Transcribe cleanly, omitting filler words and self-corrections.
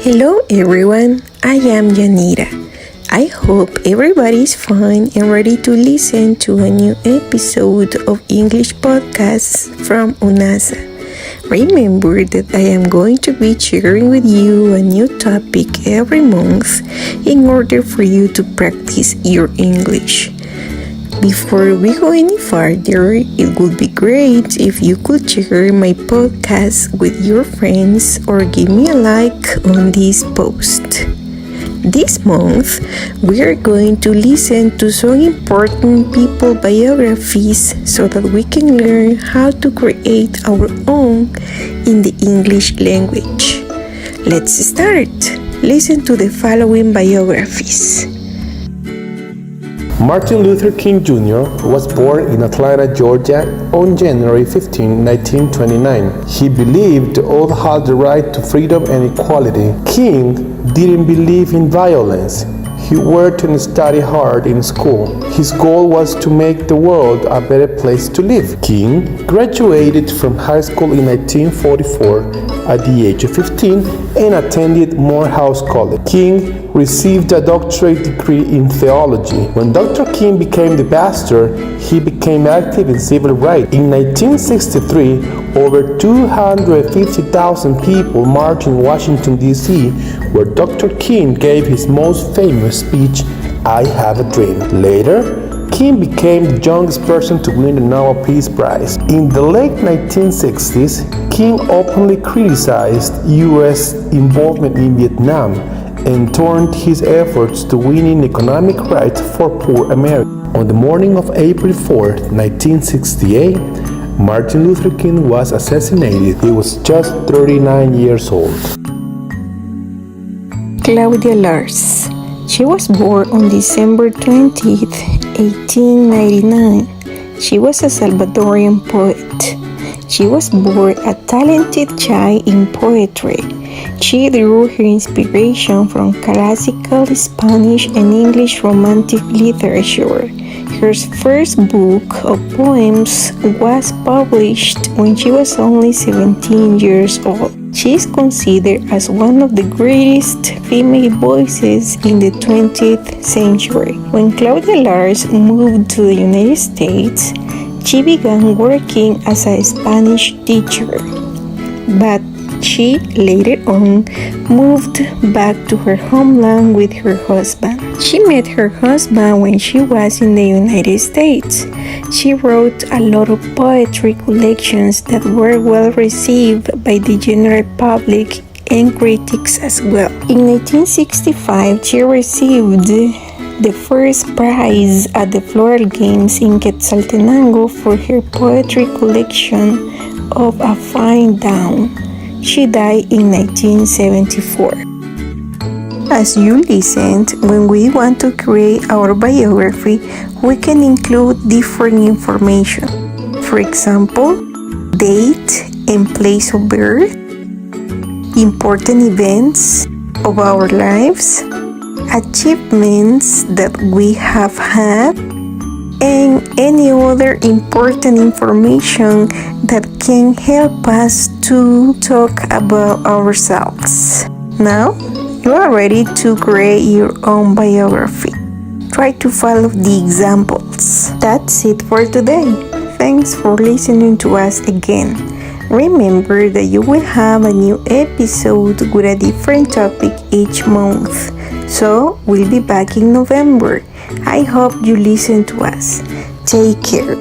Hello everyone, I am Yanira. I hope everybody's fine and ready to listen to a new episode of English podcasts from UNASA. Remember that I am going to be sharing with you a new topic every month in order for you to practice your English. Before we go any further, it would be great if you could share my podcast with your friends or give me a like on this post. This month, we are going to listen to some important people biographies so that we can learn how to create our own in the English language. Let's start. Listen to the following biographies. Martin Luther King Jr. was born in Atlanta, Georgia on January 15, 1929. He believed all had the right to freedom and equality. King didn't believe in violence. He worked and studied hard in school. His goal was to make the world a better place to live. King graduated from high school in 1944 at the age of 15 and attended Morehouse College. King received a doctorate degree in theology. When Dr. King became the pastor, he became active in civil rights. In 1963, over 250,000 people marched in Washington, D.C., where Dr. King gave his most famous speech, "I Have a Dream." Later, King became the youngest person to win the Nobel Peace Prize. In the late 1960s, King openly criticized U.S. involvement in Vietnam and turned his efforts to winning economic rights for poor Americans. On the morning of April 4, 1968, Martin Luther King was assassinated. He was just 39 years old. Claudia Lawrence. She was born on December 20, 1899. She was a Salvadorian poet. She was born a talented child in poetry. She drew her inspiration from classical Spanish and English romantic literature. Her first book of poems was published when she was only 17 years old. She is considered as one of the greatest female voices in the 20th century. When Claudia Lawrence moved to the United States, she began working as a Spanish teacher, but she later on moved back to her homeland with her husband. She met her husband when she was in the United States. She wrote a lot of poetry collections that were well received by the general public and critics as well. In 1965, she received the first prize at the Floral Games in Quetzaltenango for her poetry collection of A Fine Dawn. She died in 1974. As you listened, when we want to create our biography, we can include different information. For example, date and place of birth, important events of our lives, achievements that we have had, and any other important information that can help us to talk about ourselves. Now, you are ready to create your own biography. Try to follow the examples. That's it for today. Thanks for listening to us again. Remember that you will have a new episode with a different topic each month. So, we'll be back in November. I hope you listen to us. Take care.